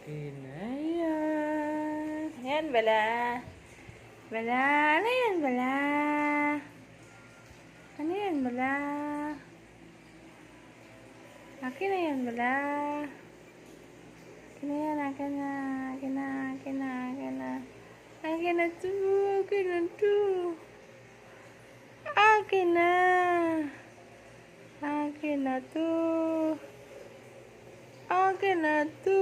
Akin na yan. Yan, Bala. Bala. Ano yan, Bala? Ano yan, Bala? Akin na yan, Bala. Akin na yan, akin na. Akin na, akin na, akin na. Akin na to, akin na to. Akin na. Akin na to. Akin na to.